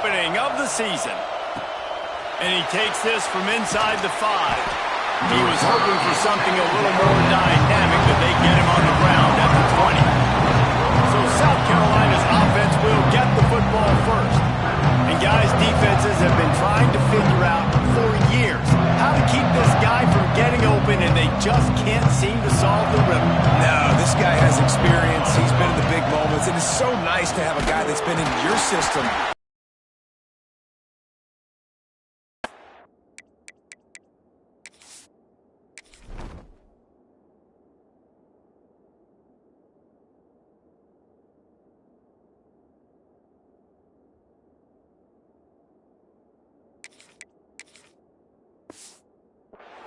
opening of the season. And he takes this from inside the 5. He was hoping for something a little more dynamic, but they get him on the ground at the 20. So South Carolina's offense will get the football first. And guys, defenses have been trying to figure out for years how to keep this guy from getting open, and they just can't seem to solve the riddle. No, this guy has experience. He's been in the big moments. It is so nice to have a guy that's been in your system.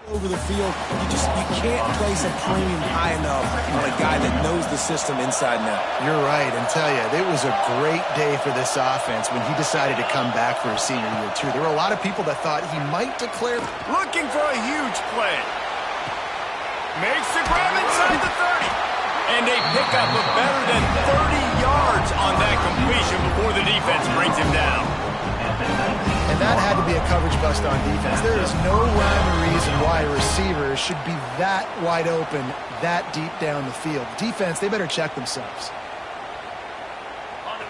Over the field, you can't place a premium high enough on a guy that knows the system inside and out. You're right, and tell you, it was a great day for this offense when he decided to come back for his senior year, too. There were a lot of people that thought he might declare. Looking for a huge play. Makes the grab inside the 30. And they pick up a better than 30 yards on that completion before the defense brings him down. And that had to be a coverage bust on defense. There is no rhyme or reason why a receiver should be that wide open, that deep down the field. Defense, they better check themselves.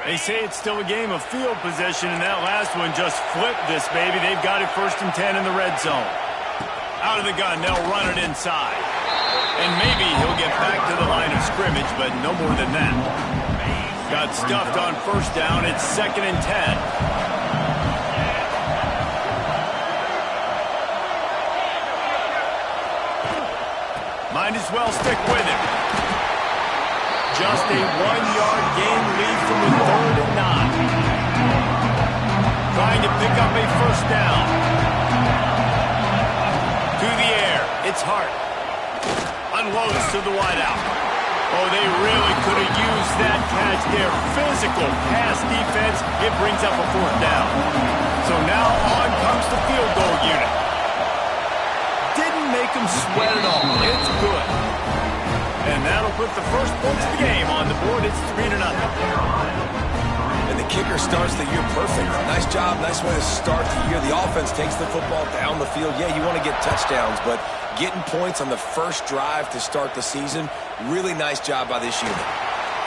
They say it's still a game of field position, and that last one just flipped this baby. They've got it 1st and 10 in the red zone. Out of the gun, they'll run it inside. And maybe he'll get back to the line of scrimmage, but no more than that. Got stuffed on 1st down. It's 2nd and 10. Might as well stick with him. Just a 1-yard gain lead from the 3rd and 9. Trying to pick up a 1st down. To the air. It's Hart. Unloads to the wideout. Oh, they really could have used that catch there. Physical pass defense. It brings up a 4th down. So now on comes the field goal unit. Didn't make him sweat at all. It's good. And that'll put the first points of the game on the board. It's 3-0. And the kicker starts the year perfect. Nice job, nice way to start the year. The offense takes the football down the field. Yeah, you want to get touchdowns, but getting points on the first drive to start the season, really nice job by this unit.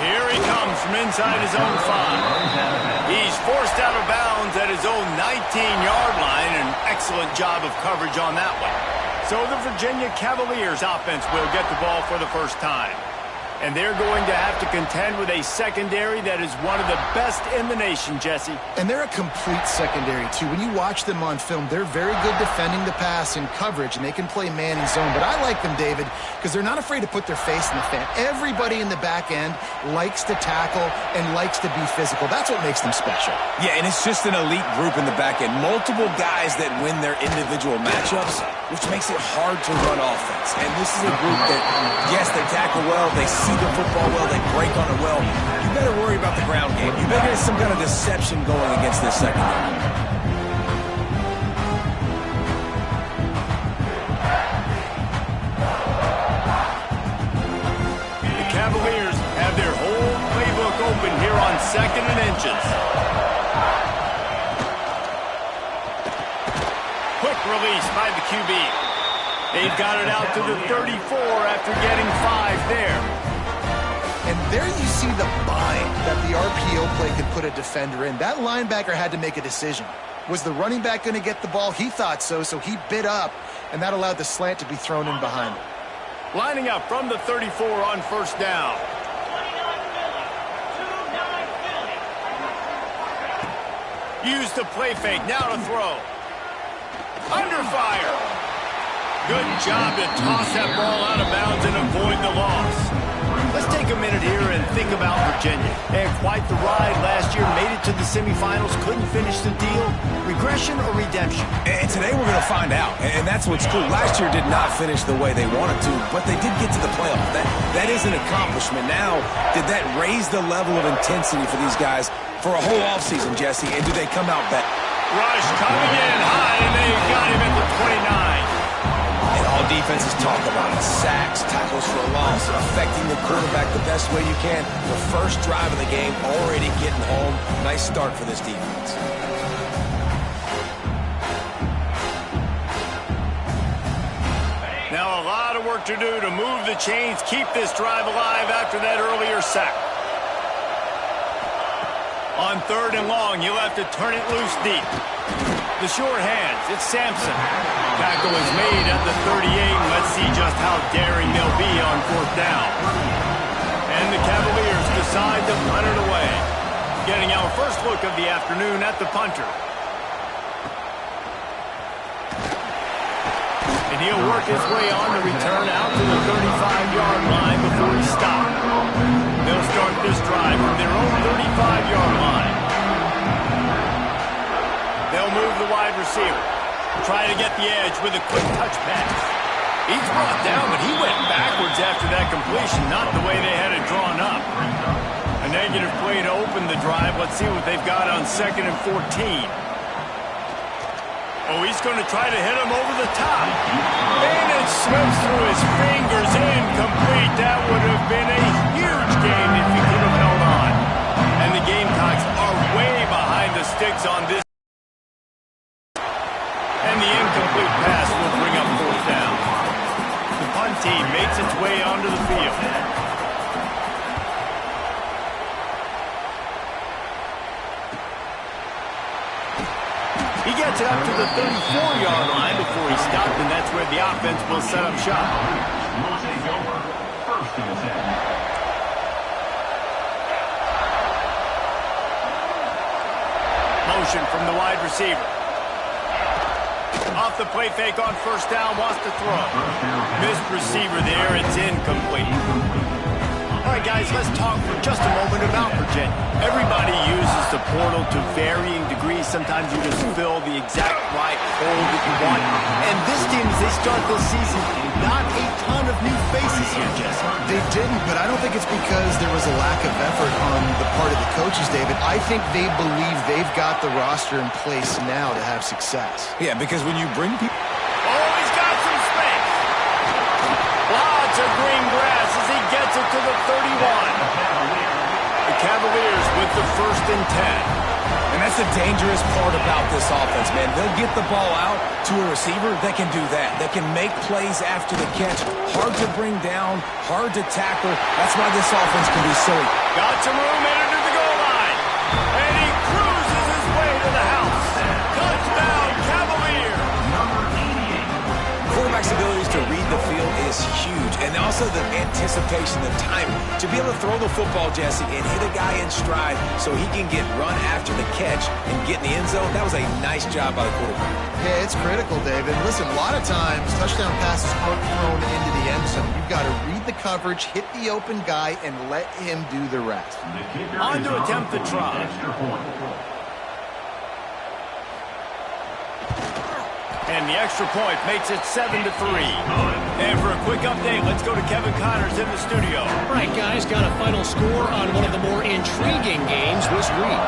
Here he comes from inside his own 5. He's forced out of bounds at his own 19-yard line. An excellent job of coverage on that one. So the Virginia Cavaliers offense will get the ball for the first time. And they're going to have to contend with a secondary that is one of the best in the nation, Jesse. And they're a complete secondary, too. When you watch them on film, they're very good defending the pass and coverage, and they can play man and zone. But I like them, David, because they're not afraid to put their face in the fan. Everybody in the back end likes to tackle and likes to be physical. That's what makes them special. Yeah, and it's just an elite group in the back end. Multiple guys that win their individual matchups, which makes it hard to run offense. And this is a group that, yes, they tackle well, they see the football well, they break on it well. You better worry about the ground game. You better get some kind of deception going against this secondary. The Cavaliers have their whole playbook open here on 2nd and inches. Quick release by the QB. They've got it out to the 34 after getting 5 there. And there you see the bind that the RPO play could put a defender in. That linebacker had to make a decision. Was the running back going to get the ball? He thought so, so he bit up, and that allowed the slant to be thrown in behind him. Lining up from the 34 on 1st down. Use the play fake, now to throw. Under fire. Good job to toss that ball out of bounds and avoid the loss. Let's take a minute here and think about Virginia. They had quite the ride last year, made it to the semifinals, couldn't finish the deal. Regression or redemption? And today we're going to find out, and that's what's cool. Last year did not finish the way they wanted to, but they did get to the playoff. That is an accomplishment. Now, did that raise the level of intensity for these guys for a whole offseason, Jesse, and do they come out better? Rush coming in high, and they got him at the 29. And all defenses talk about it. Sacks, tackles for a loss, affecting the quarterback the best way you can. The first drive of the game already getting home. Nice start for this defense. Now a lot of work to do to move the chains, keep this drive alive after that earlier sack. On 3rd and long, you'll have to turn it loose deep. The short hands, it's Sampson. Tackle is made at the 38, and let's see just how daring they'll be on 4th down. And the Cavaliers decide to punt it away. Getting our first look of the afternoon at the punter. And he'll work his way on the return out to the 35-yard line before he stops. They'll start this drive from their own 35-yard line. They'll move the wide receiver. Try to get the edge with a quick touch pass. He's brought down, but he went backwards after that completion, not the way they had it drawn up. A negative play to open the drive. Let's see what they've got on 2nd and 14. Oh, he's going to try to hit him over the top. And it slips through his fingers, incomplete. That would have been a huge game if he could have held on. And the Gamecocks are way behind the sticks on this. And the incomplete pass will bring up 4th down. The punt team makes its way onto the field. He gets it up to the 34-yard line before he stopped, and that's where the offense will set up shop. Motion from the wide receiver. Off the play fake on 1st down, wants to throw. Missed receiver there, it's incomplete. All right, guys, let's talk for just a moment about Virginia. Everybody uses the portal to varying degrees. Sometimes you just fill the exact right hole that you want. And this team, as they start this season, not a ton of new faces here, Jesse. They didn't, but I don't think it's because there was a lack of effort on the part of the coaches, David. I think they believe they've got the roster in place now to have success. Yeah, because when you bring people... Oh, he's got some space. Lots of green grass as he gets it to the 31. The Cavaliers with the 1st and 10. And that's the dangerous part about this offense, man. They'll get the ball out to a receiver that can do that. They can make plays after the catch. Hard to bring down, hard to tackle. That's why this offense can be so... Got some room, headed to the goal line. And he cruises his way to the house. Touchdown, Cavaliers. Quarterback's abilities to read the field is huge. And also the anticipation, the time to be able to throw the football, Jesse, and hit a guy in stride so he can get run after the catch and get in the end zone. That was a nice job by the quarterback. Yeah, it's critical, David. Listen, a lot of times, touchdown passes aren't thrown into the end zone. You've got to read the coverage, hit the open guy, and let him do the rest. On to attempt the try. And the extra point makes it 7-3. And for a quick update, let's go to Kevin Connors in the studio. All right, guys, got a final score on one of the more intriguing games this week.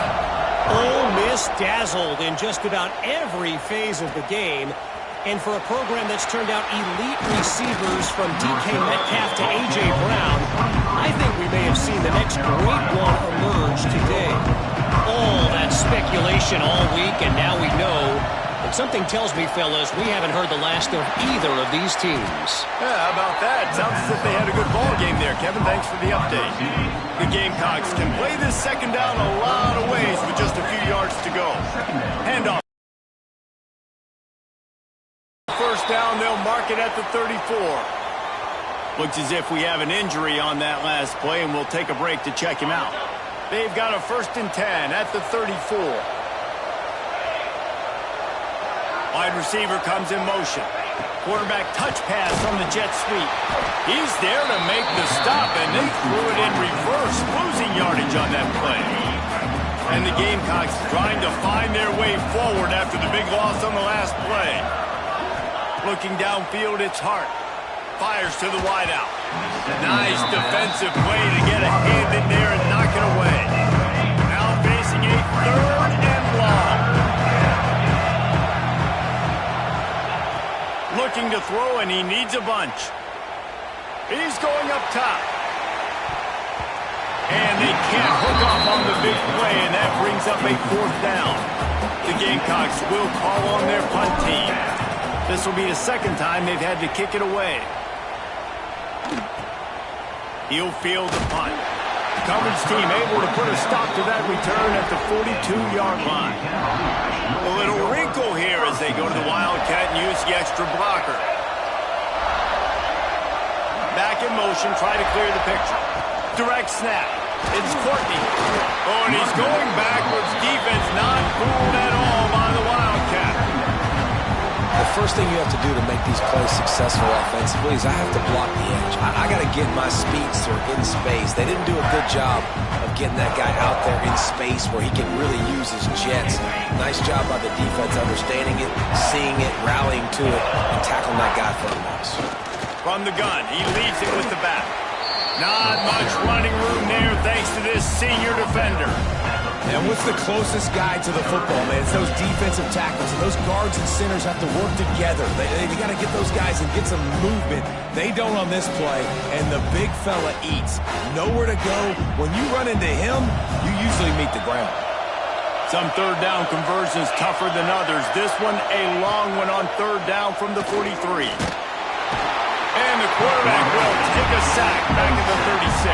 Ole Miss dazzled in just about every phase of the game. And for a program that's turned out elite receivers from DK Metcalf to A.J. Brown, I think we may have seen the next great one emerge today. All that speculation all week, and now we know. But something tells me, fellas, we haven't heard the last of either of these teams. Yeah, how about that? Sounds as if they had a good ball game there, Kevin. Thanks for the update. The Gamecocks can play this 2nd down a lot of ways with just a few yards to go. Handoff. 1st down, they'll mark it at the 34. Looks as if we have an injury on that last play, and we'll take a break to check him out. They've got a 1st and 10 at the 34. Wide receiver comes in motion. Quarterback touch pass on the jet sweep. He's there to make the stop, and they threw it in reverse, losing yardage on that play. And the Gamecocks trying to find their way forward after the big loss on the last play. Looking downfield, it's Hart. Fires to the wideout. Nice defensive play to get a hand in there and knock it away. Now facing a 3rd and long. Looking to throw, and he needs a bunch. He's going up top. And they can't hook up on the big play, and that brings up a 4th down. The Gamecocks will call on their punt team. This will be the 2nd time they've had to kick it away. He'll field the punt. Coverage team able to put a stop to that return at the 42-yard line. A little wrinkle here as they go to the Wildcat and use the extra blocker. Back in motion, try to clear the picture. Direct snap. It's Courtney. Oh, and he's going backwards. Defense not fooled at all by the Wildcat. The first thing you have to do to make these plays successful offensively is I have to block the edge. I got to get my speedster in space. They didn't do a good job of getting that guy out there in space where he can really use his jets. Nice job by the defense understanding it, seeing it, rallying to it, and tackling that guy for a loss. From the gun, he leads it with the back. Not much running room there thanks to this senior defender. And what's the closest guy to the football, man? It's those defensive tackles. And those guards and centers have to work together. They got to get those guys and get some movement. They don't on this play, and the big fella eats. Nowhere to go. When you run into him, you usually meet the ground. Some 3rd down conversions tougher than others. This one a long one on 3rd down from the 43. And the quarterback will take a sack back at the 36.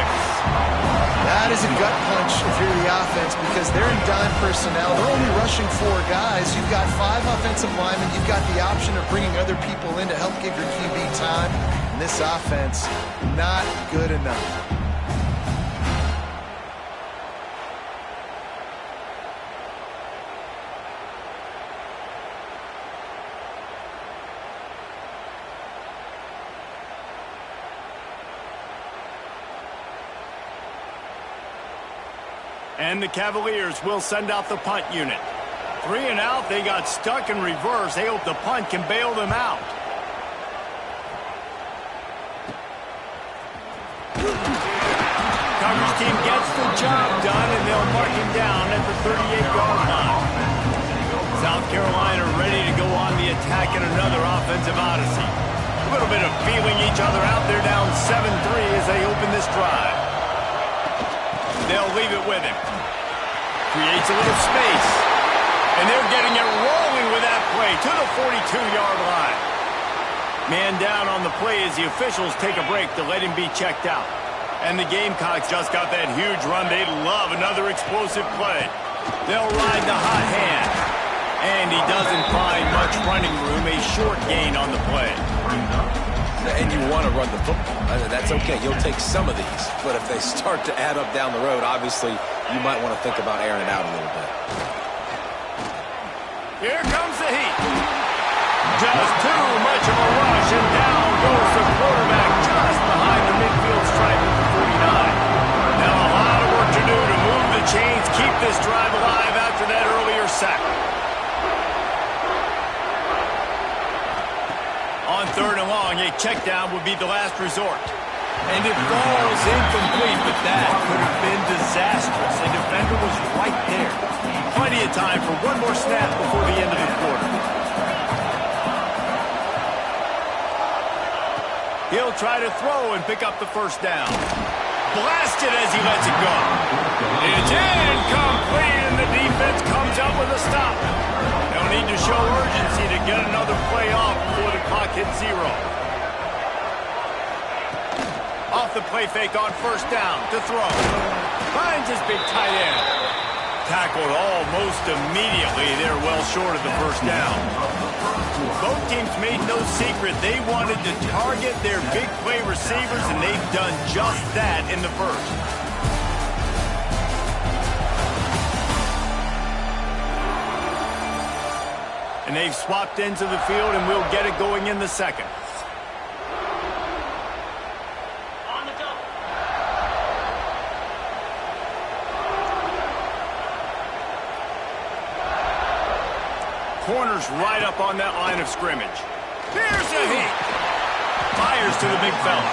That is a gut punch if you're the offense because they're in dime personnel. They're only rushing 4 guys. You've got 5 offensive linemen. You've got the option of bringing other people in to help give your QB time. And this offense, not good enough. And the Cavaliers will send out the punt unit. 3 and out, they got stuck in reverse. They hope the punt can bail them out. Coverage team gets the job done, and they'll mark him down at the 38-yard line. South Carolina ready to go on the attack in another offensive odyssey. A little bit of feeling each other out there, down 7-3 as they open this drive. They'll leave it with him. Creates a little space. And they're getting it rolling with that play to the 42-yard line. Man down on the play as the officials take a break to let him be checked out. And the Gamecocks just got that huge run. They'd love another explosive play. They'll ride the hot hand. And he doesn't find much running room. A short gain on the play. And you want to run the football. That's okay. You'll take some of these. But if they start to add up down the road, obviously, you might want to think about airing it out a little bit. Here comes the heat. Just too much of a rush, and down goes the quarterback just behind the midfield stripe at the 49. Now a lot of work to do to move the chains, keep this drive alive after that earlier sack. On 3rd and long, a check down would be the last resort. And it falls incomplete, but that could have been disastrous. The defender was right there. Plenty of time for one more snap before the end of the quarter. He'll try to throw and pick up the 1st down. Blasted as he lets it go. It's incomplete, and the defense comes up with a stop. No need to show urgency to get another play off before the clock hits 0. Off the play fake on 1st down to throw. Finds his big tight end. Tackled almost immediately. They're well short of the 1st down. Both teams made no secret. They wanted to target their big play receivers, and they've done just that in the 1st. And they've swapped ends of the field, and we'll get it going in the 2nd. Corners right up on that line of scrimmage. Here's a hit. Fires to the big fella.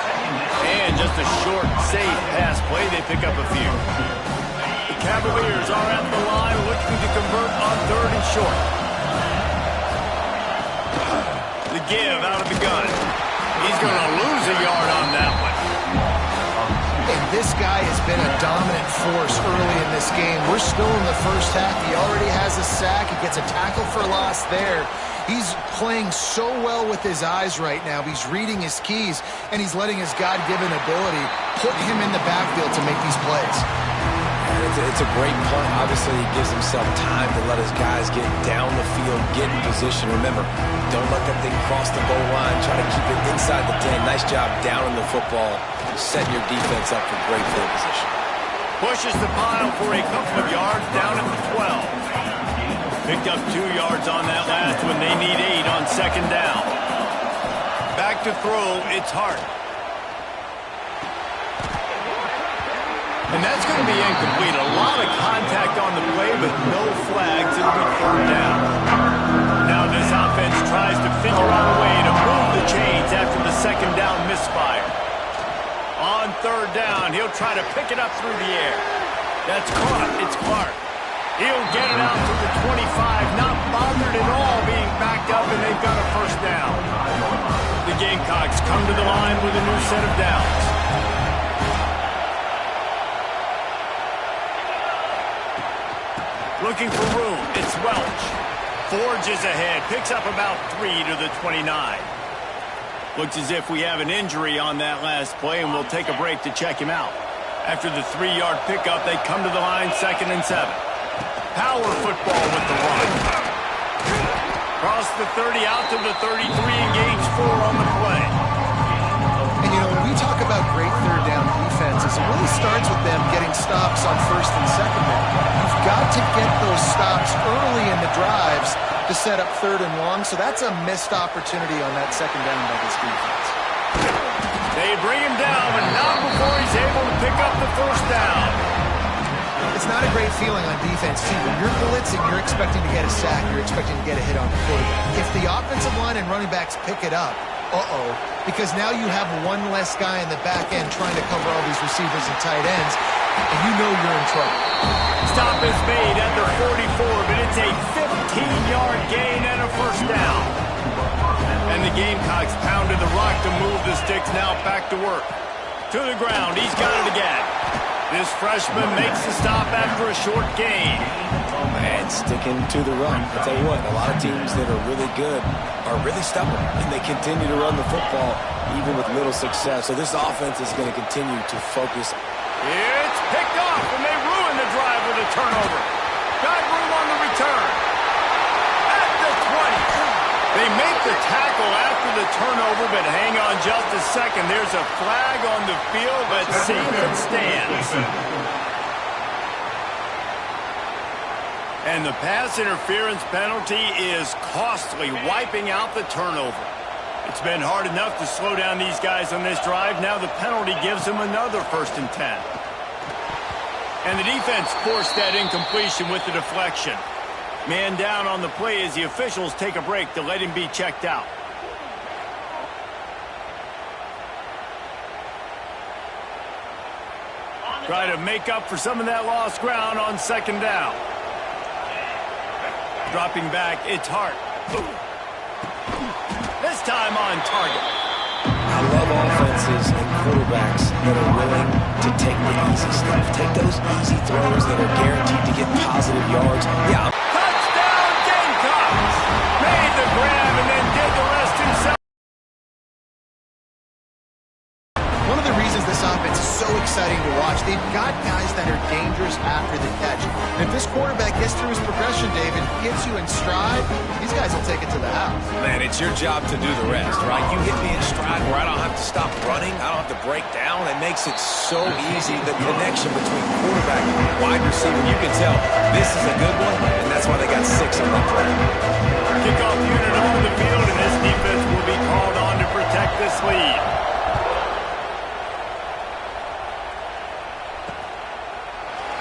And just a short, safe pass play. They pick up a few. The Cavaliers are at the line looking to convert on 3rd and short. The give out of the gun. He's going to lose a yard on that one. And this guy has been a dominant force early in this game. We're still in the first half. He already has a sack. He gets a tackle for loss there. He's playing so well with his eyes right now. He's reading his keys, and he's letting his God-given ability put him in the backfield to make these plays. It's a great punt. Obviously, he gives himself time to let his guys get down the field, get in position. Remember, don't let that thing cross the goal line. Try to keep it inside the 10. Nice job down in the football, setting your defense up for great field position. Pushes the pile for a couple of yards down at the 12. Picked up 2 yards on that last one. They need 8 on second down. Back to throw. It's Hart. And that's going to be incomplete. A lot of contact on the play, but no flags. It'll be third down. Now this offense tries to figure out a way to move the chains after the second down misfire. On third down, he'll try to pick it up through the air. That's caught. It's Clark. He'll get it out to the 25, not bothered at all being backed up, and they've got a first down. The Gamecocks come to the line with a new set of downs. Looking for room. It's Welch. Forges ahead. Picks up about 3 to the 29. Looks as if we have an injury on that last play, and we'll take a break to check him out. After the 3-yard pickup, they come to the line 2nd and 7. Power football with the run. Cross the 30 out to the 33 and gains 4 on the play. And, you know, when we talk about great third down defenses, it really starts with them getting stops on 1st and 2nd down. You've got to get those stops early in the drives to set up 3rd and long, so that's a missed opportunity on that 2nd down by this defense. They bring him down, but not before he's able to pick up the first down. It's not a great feeling on defense, too. When you're blitzing, you're expecting to get a sack. You're expecting to get a hit on the quarterback. If the offensive line and running backs pick it up, because now you have one less guy in the back end trying to cover all these receivers and tight ends, and you know you're in trouble. Stop is made at the 44, but it's a 15-yard gain and a first down. And the Gamecocks pounded the rock to move the sticks now back to work. To the ground. He's got it again. This freshman makes the stop after a short gain. Oh, man, sticking to the run. I'll tell you what, a lot of teams that are really good are really stubborn, and they continue to run the football even with little success. So this offense is going to continue to focus. It's picked off, and they ruin the drive with a turnover. Got room on the return. At the 20. They make the tackle after the turnover, but hang on just a second. There's a flag on the field, but see if it stands. And the pass interference penalty is costly, wiping out the turnover. It's been hard enough to slow down these guys on this drive. Now the penalty gives them another 1st and 10. And the defense forced that incompletion with the deflection. Man down on the play as the officials take a break to let him be checked out. Try to make up for some of that lost ground on 2nd down. Dropping back, it's Hart. This time on target. I love offenses and quarterbacks that are willing to take the easy stuff. Take those easy throws that are guaranteed to get positive yards. Yeah. Touchdown Gamecocks! Made the grab and then did the rest himself. One of the reasons this offense is so exciting to watch, they've got guys that are dangerous after the catch. And if this quarterback gets through his progression, David, gets you in stride, these guys will take it to the house. Man, it's your job to do the rest, right? You hit me in stride where I don't have to stop running. I don't have to break down. It makes it so easy. The connection between quarterback and wide receiver, you can tell this is a good one, and that's why they got 6 on that play. Kickoff unit on the field, and this defense will be called on to protect this lead.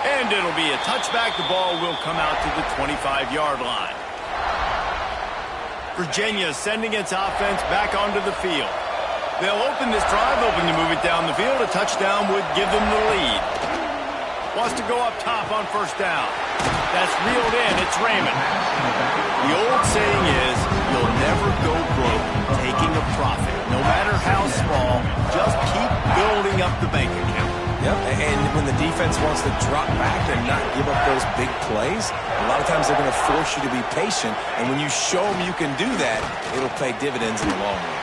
And it'll be a touchback. The ball will come out to the 25-yard line. Virginia sending its offense back onto the field. They'll open this drive, hoping to move it down the field. A touchdown would give them the lead. Wants to go up top on 1st down. That's reeled in. It's Raymond. The old saying is, you'll never go broke taking a profit. No matter how small, just keep building up the bank account. Yep, and when the defense wants to drop back and not give up those big plays, a lot of times they're going to force you to be patient, and when you show them you can do that, it'll pay dividends in the long run.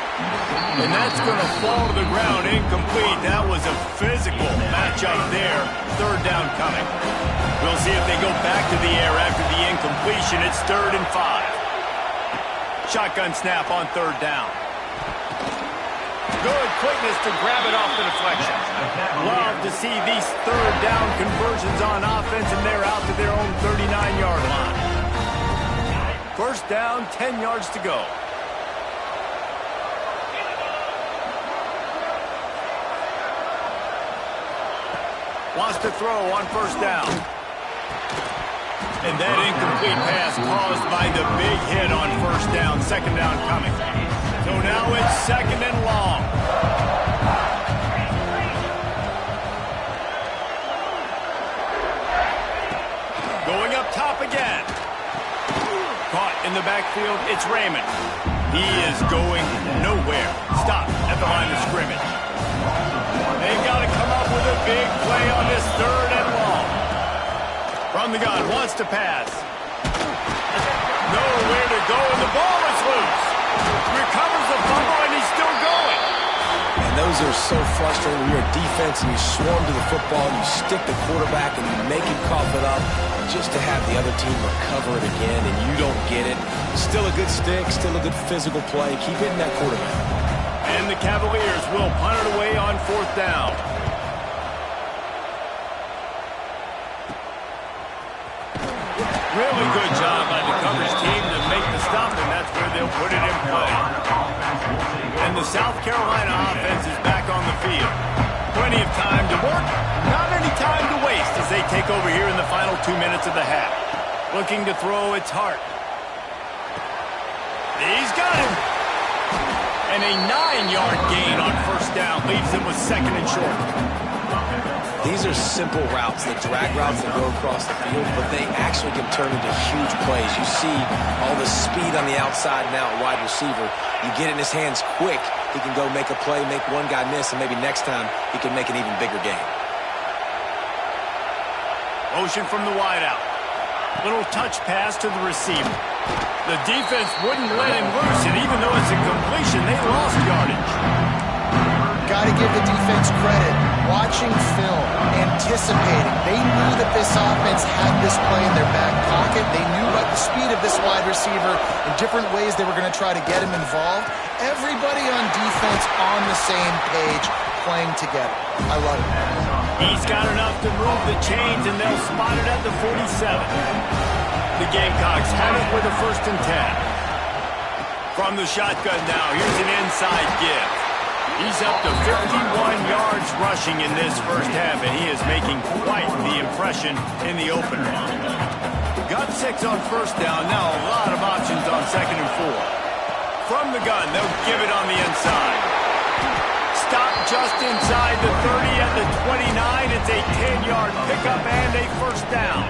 And that's going to fall to the ground incomplete. That was a physical matchup there. Third down coming. We'll see if they go back to the air after the incompletion. It's 3rd and 5. Shotgun snap on 3rd down. Good quickness to grab it off the deflection. Love to see these 3rd down conversions on offense, and they're out to their own 39-yard line. 1st down, 10 yards to go. Wants to throw on 1st down. And that incomplete pass caused by the big hit on 1st down. 2nd down coming. So now it's 2nd and long. Going up top again. Caught in the backfield, it's Raymond. He is going nowhere. Stop at the line of scrimmage. They've got to come up with a big play on this 3rd and long. From the gun, wants to pass. Nowhere to go, and the ball is loose. Recovers the fumble, and he's still going. And those are so frustrating when you're a defense and you swarm to the football, and you stick the quarterback, and you make him cough it up, just to have the other team recover it again, and you don't get it. Still a good stick, still a good physical play. Keep hitting that quarterback. And the Cavaliers will punt it away on 4th down. Really good job by the coverage team to make the stop, and that's where they'll put it in play. And the South Carolina offense is back on the field. Plenty of time to work, not any time to waste as they take over here in the final 2 minutes of the half. Looking to throw, it's Hart. He's got him. And a 9-yard gain on 1st down leaves them with 2nd and short. These are simple routes, the drag routes that go across the field, but they actually can turn into huge plays. You see all the speed on the outside now at wide receiver. You get it in his hands quick, he can go make a play, make one guy miss, and maybe next time he can make an even bigger gain. Motion from the wideout. Little touch pass to the receiver. The defense wouldn't let him loose, and even though it's a completion, they lost yardage. Got to give the defense credit. Watching film, anticipating. They knew that this offense had this play in their back pocket. They knew about the speed of this wide receiver in different ways they were going to try to get him involved. Everybody on defense on the same page, playing together. I love it. He's got enough to move the chains, and they'll spot it at the 47. The Gamecocks have it with a 1st and 10. From the shotgun now, here's an inside give. He's up to 51 yards rushing in this 1st half, and he is making quite the impression in the opener. Got 6 on 1st down, now a lot of options on 2nd and 4. From the gun, they'll give it on the inside. Stop just inside the 30 at the 29. It's a 10-yard pickup and a 1st down.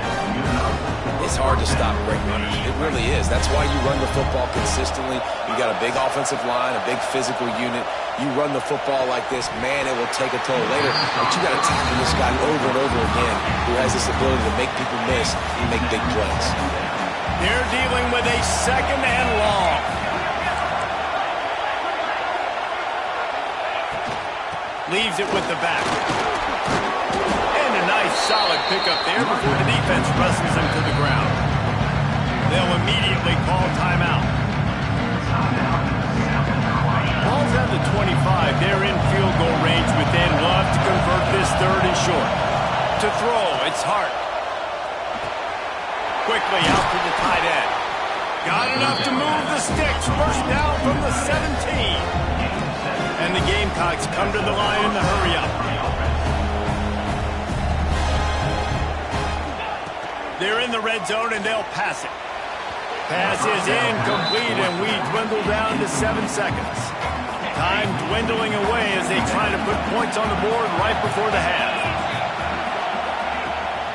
It's hard to stop great runners. It really is. That's why you run the football consistently. You got a big offensive line, a big physical unit. You run the football like this, man, it will take a toll later. But you got to tackle this guy over and over again who has this ability to make people miss and make big plays. They're dealing with a 2nd and long. Leaves it with the back. And a nice solid pickup there before the defense wrestles him to the ground. They'll immediately call timeout. Ball's at the 25. They're in field goal range within. Love to convert this 3rd and short. To throw, it's Hart. Quickly out to the tight end. Got enough to move the sticks. 1st down from the 17. And the Gamecocks come to the line in the hurry-up. They're in the red zone, and they'll pass it. Pass is incomplete, and we dwindle down to 7 seconds. Time dwindling away as they try to put points on the board right before the half.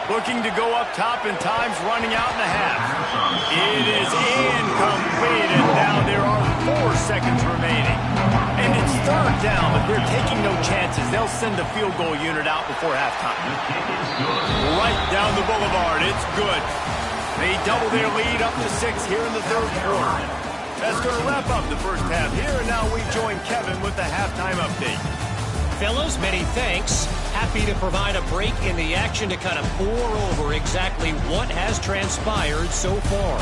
Looking to go up top, and time's running out in the half. It is incomplete, and now there are 4 seconds remaining. And it's third down, but they're taking no chances. They'll send the field goal unit out before halftime. Right down the boulevard, it's good. They double their lead up to 6 here in the third quarter. That's going to wrap up the first half here, and now we join Kevin with the halftime update. Fellas, many thanks. Happy to provide a break in the action to kind of pour over exactly what has transpired so far.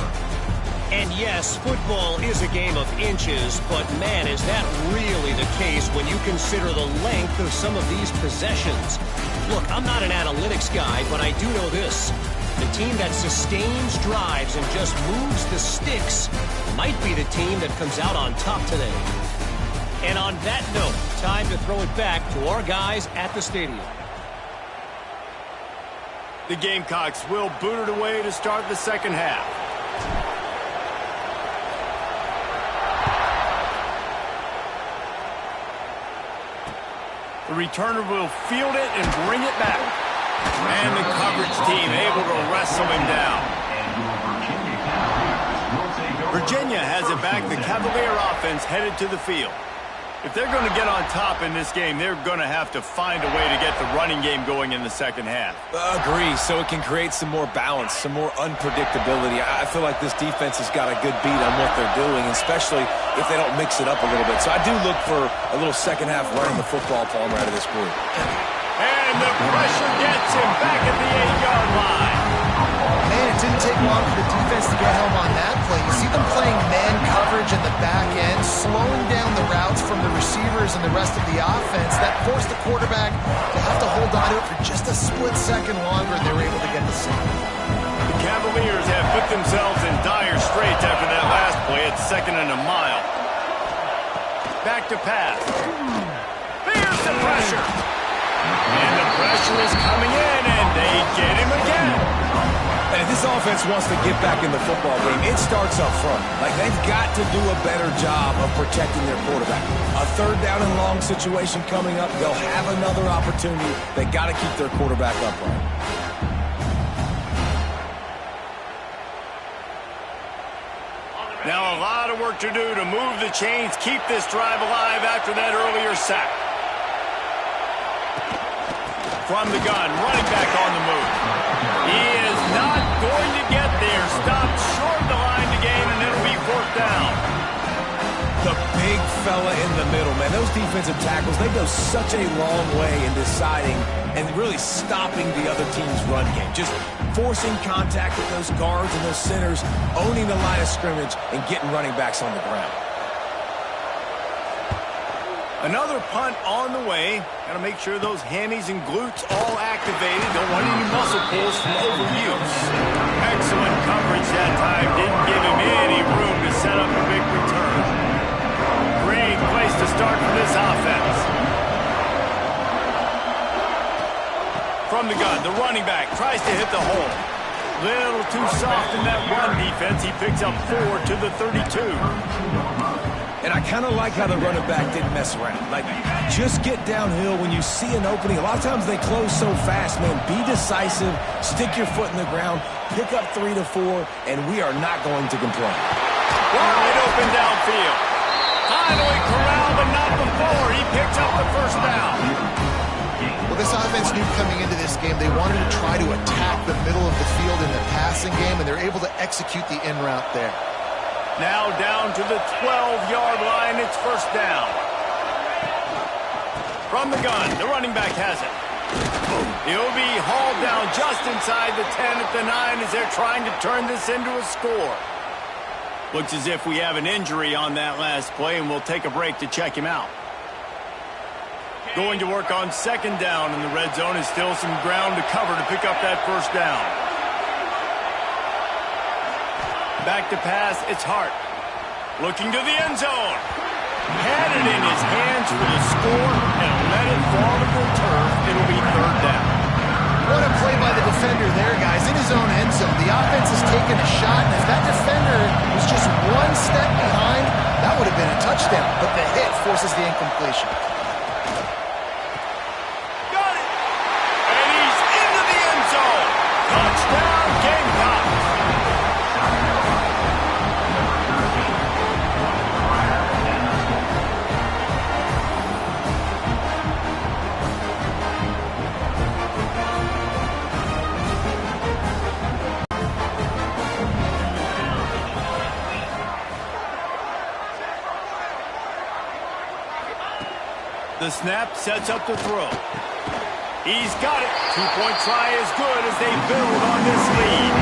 And yes, football is a game of inches, but man, is that really the case when you consider the length of some of these possessions. Look, I'm not an analytics guy, but I do know this. The team that sustains drives and just moves the sticks might be the team that comes out on top today. And on that note, time to throw it back to our guys at the stadium. The Gamecocks will boot it away to start the second half. The returner will field it and bring it back. And the coverage team able to wrestle him down. Virginia has it back. The Cavalier offense headed to the field. If they're going to get on top in this game, they're going to have to find a way to get the running game going in the second half. Agree, so it can create some more balance, some more unpredictability. I feel like this defense has got a good beat on what they're doing, especially if they don't mix it up a little bit. So I do look for a little second half running the football Palmer out of this group. And the pressure gets him back at the 8-yard line. Man, it didn't take long for the defense to get home on that play. You see them playing man coverage in the back end, slowing down the routes from the receivers and the rest of the offense. That forced the quarterback to have to hold on to it for just a split second longer, and they were able to get the sack. The Cavaliers have put themselves in dire straits after that last play at 2nd and a mile. Back to pass. There's the pressure. And the pressure is coming in, and they get him again. And if this offense wants to get back in the football game, it starts up front. Like, they've got to do a better job of protecting their quarterback. A third down and long situation coming up, they'll have another opportunity. They got to keep their quarterback upright. Now a lot of work to do to move the chains, keep this drive alive after that earlier sack. From the gun, running back on the move. He is not going to get there. Stopped short of the line to gain, and it'll be 4th down. The big fella in the middle, man. Those defensive tackles, they go such a long way in deciding and really stopping the other team's run game. Just forcing contact with those guards and those centers, owning the line of scrimmage, and getting running backs on the ground. Another punt on the way. Got to make sure those hammies and glutes all activated. Don't want any muscle pulls from overuse. Excellent coverage that time. Didn't give him any room to set up a big return. Great place to start for this offense. From the gun, the running back tries to hit the hole. Little too soft in that run defense. He picks up 4 to the 32. And I kind of like how the running back didn't mess around. Like, just get downhill when you see an opening. A lot of times they close so fast, man. Be decisive, stick your foot in the ground, pick up 3 to 4, and we are not going to complain. Wide open downfield. Finally corralled, but not before. He picks up the 1st down. Well, this offense knew coming into this game they wanted to try to attack the middle of the field in the passing game, and they're able to execute the in route there. Now down to the 12-yard line. It's 1st down. From the gun, the running back has it. He'll be hauled down just inside the 10 at the 9 as they're trying to turn this into a score. Looks as if we have an injury on that last play, and we'll take a break to check him out. Going to work on 2nd down, and the red zone is still some ground to cover to pick up that 1st down. Back to pass, it's Hart. Looking to the end zone. Had it in his hands for the score and let it fall to the turf. It'll be 3rd down. What a play by the defender there, guys. In his own end zone, the offense has taken a shot, and if that defender was just 1 step behind, that would have been a touchdown. But the hit forces the incompletion. Got it! And he's into the end zone. The snap sets up the throw. He's got it. Two-point try is good as they build on this lead.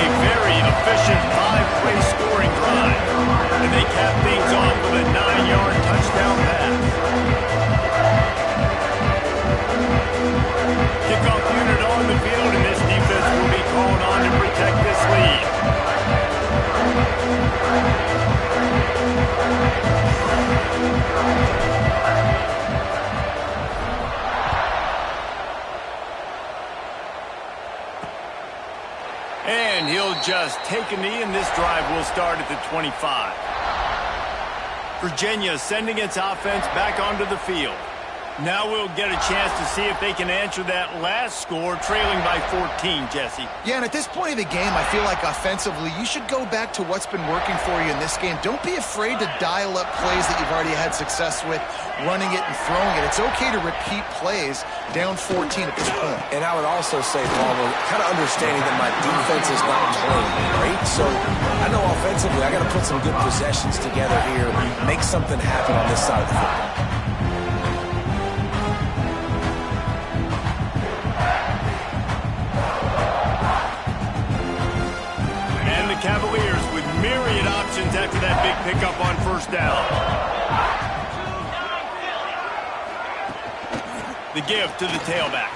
A very efficient 5-play scoring drive. And they cap things off with a 9-yard touchdown pass. Kickoff unit on the field, and this defense will be called on to protect this lead. And he'll just take a knee, and this drive will start at the 25. Virginia sending its offense back onto the field. Now we'll get a chance to see if they can answer that last score, trailing by 14, Jesse. Yeah, and at this point of the game, I feel like offensively, you should go back to what's been working for you in this game. Don't be afraid to dial up plays that you've already had success with, running it and throwing it. It's okay to repeat plays down 14 at this point. And I would also say, Paul, kind of understanding that my defense is not playing great, so I know offensively I got to put some good possessions together here, make something happen on this side of the football. Cavaliers with myriad options after that big pickup on first down. The give to the tailback.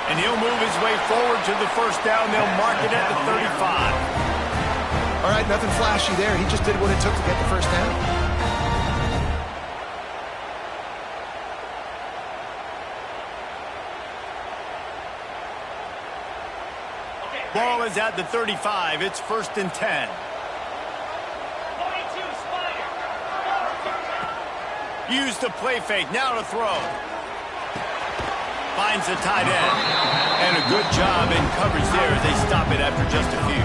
And he'll move his way forward to the first down. They'll mark it at the 35. All right, nothing flashy there. He just did what it took to get the first down. Ball is at the 35. It's 1st and 10. Use the play fake. Now to throw. Finds the tight end. And a good job in coverage there as they stop it after just a few.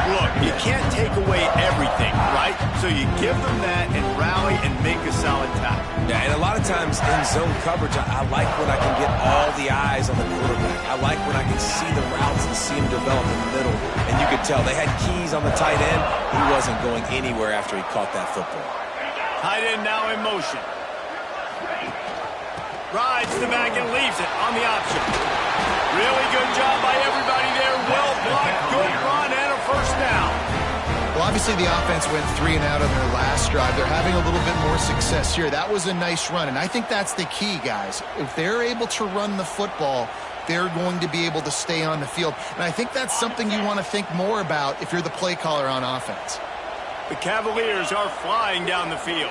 Look, you can't take away everything, right? So you give them that and rally and make a solid tackle. Yeah, and a lot of times in zone coverage, I like when I can get all the eyes on the quarterback. I like when I can see the routes and see him develop in the middle. And you could tell they had keys on the tight end. He wasn't going anywhere after he caught that football. Tight end now in motion. Rides the back and leaves it on the option. Really good job by everybody there. Well blocked, good run, and a first down. Well, obviously the offense went 3 and out on their last drive. They're having a little bit more success here. That was a nice run, and I think that's the key, guys. If they're able to run the football, they're going to be able to stay on the field. And I think that's something you want to think more about if you're the play caller on offense. The Cavaliers are flying down the field.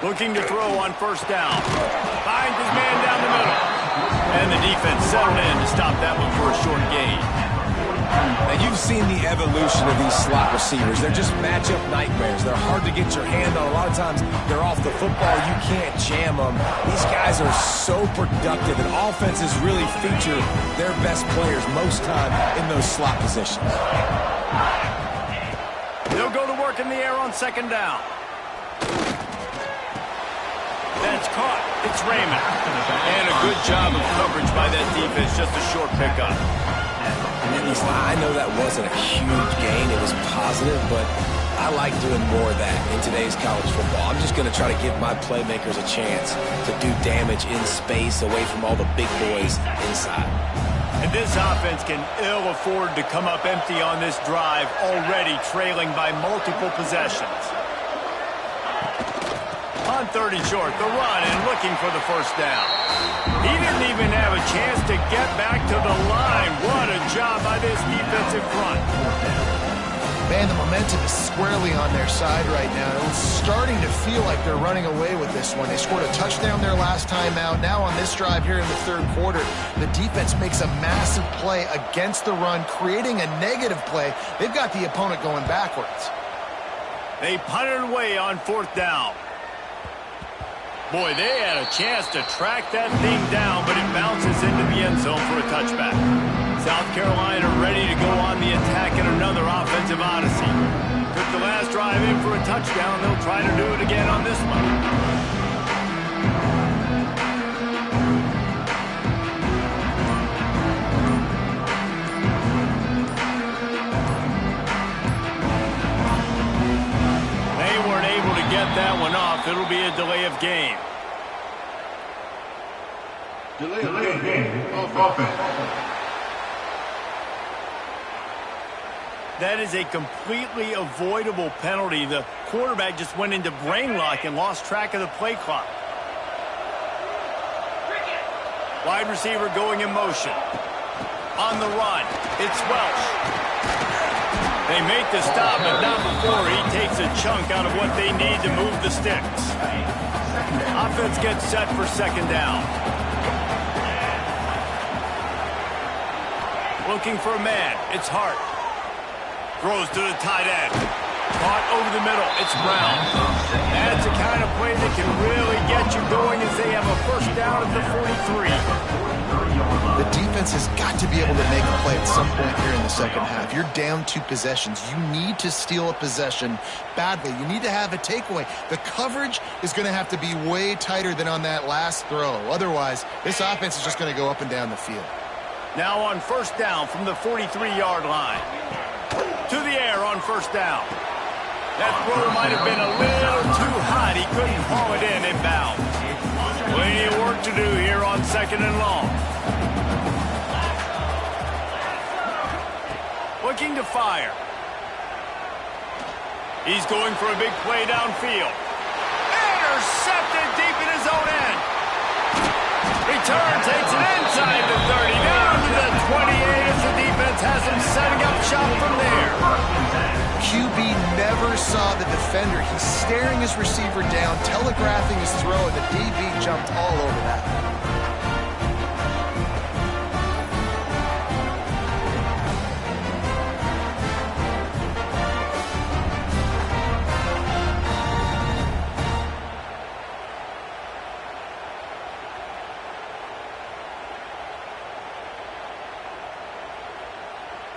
Looking to throw on first down. Finds his man down the middle. And the defense settled in to stop that one for a short gain. Now, you've seen the evolution of these slot receivers. They're just matchup nightmares. They're hard to get your hand on. A lot of times, they're off the football. You can't jam them. These guys are so productive, and offenses really feature their best players most time in those slot positions. They'll go to work in the air on second down. That's caught. It's Raymond. And a good job of coverage by that defense. Just a short pickup. And listen, I know that wasn't a huge gain. It was positive, but I like doing more of that in today's college football. I'm just going to try to give my playmakers a chance to do damage in space away from all the big boys inside. And this offense can ill afford to come up empty on this drive, already trailing by multiple possessions. On 30 short, the run and looking for the first down. He didn't even have a chance to get back to the line. What a job by this defensive front. Man, the momentum is squarely on their side right now. It's starting to feel like they're running away with this one. They scored a touchdown their last time out. Now on this drive here in the third quarter, the defense makes a massive play against the run, creating a negative play. They've got the opponent going backwards. They punted away on fourth down. Boy, they had a chance to track that thing down, but it bounces into the end zone for a touchback. South Carolina ready to go on the attack in another offensive odyssey. Took the last drive in for a touchdown. They'll try to do it again on this one. it'll be a delay of game. Delay of game. Offense. That is a completely avoidable penalty. The quarterback just went into brain lock and lost track of the play clock. Wide receiver going in motion. On the run, it's Welsh. They make the stop, but not before he takes a chunk out of what they need to move the sticks. Offense gets set for second down. Looking for a man, it's Hart. Throws to the tight end. Caught over the middle. It's Brown. That's the kind of play that can really get you going as they have a first down at the 43. The defense has got to be able to make a play at some point here in the second half. You're down 2 possessions. You need to steal a possession badly. You need to have a takeaway. The coverage is going to have to be way tighter than on that last throw. Otherwise, this offense is just going to go up and down the field. Now on first down from the 43-yard line. To the air on first down. That throw might have been a little too hot. He couldn't haul it in inbound. Plenty of work to do here on second and long. Looking to fire. He's going for a big play downfield. Intercepted deep in his own end. Return takes it inside the 30, down to the 28 as the defense has him setting up shop from there. QB never saw the defender. He's staring his receiver down, telegraphing his throw, and the DB jumped all over that.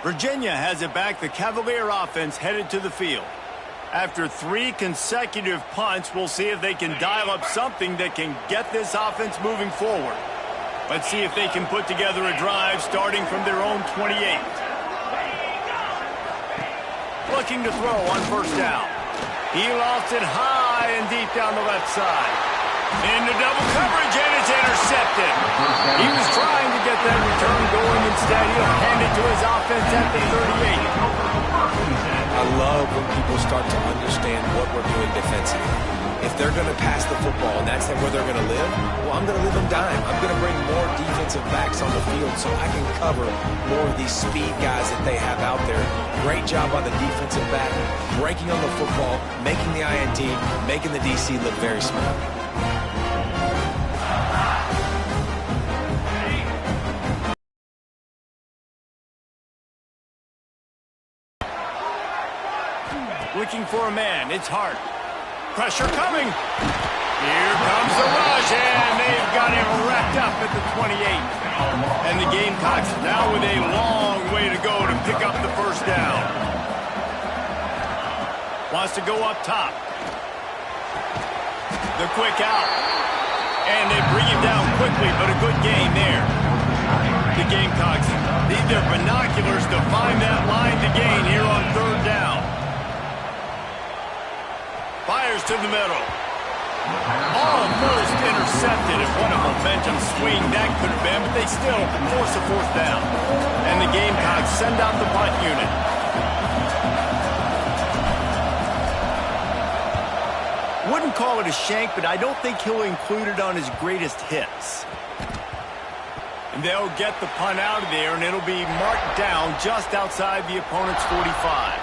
Virginia has it back. The Cavalier offense headed to the field. After 3 consecutive punts, we'll see if they can dial up something that can get this offense moving forward. Let's see if they can put together a drive starting from their own 28. Looking to throw on first down. He lost it high and deep down the left side. Into double coverage, and it's intercepted. He was trying to get that return going. Instead, he'll hand it to his offense at the 38. I love when people start to understand what we're doing defensively. If they're going to pass the football and that's where they're going to live, well, I'm going to live them dime. I'm going to bring more defensive backs on the field so I can cover more of these speed guys that they have out there. Great job by the defensive back, breaking on the football, making the INT, making the DC look very smart. Looking for a man. It's Hart. Pressure coming. Here comes the rush, and they've got him wrapped up at the 28. And the Gamecocks now with a long way to go to pick up the first down. Wants to go up top. The quick out. And they bring him down quickly, but a good gain there. The Gamecocks need their binoculars to find that line to gain here on third down. Fires to the middle. Almost intercepted, and what a momentum swing that could have been, but they still force a fourth down. And the Gamecocks send out the punt unit. Wouldn't call it a shank, but I don't think he'll include it on his greatest hits. And they'll get the punt out of there, and it'll be marked down just outside the opponent's 45.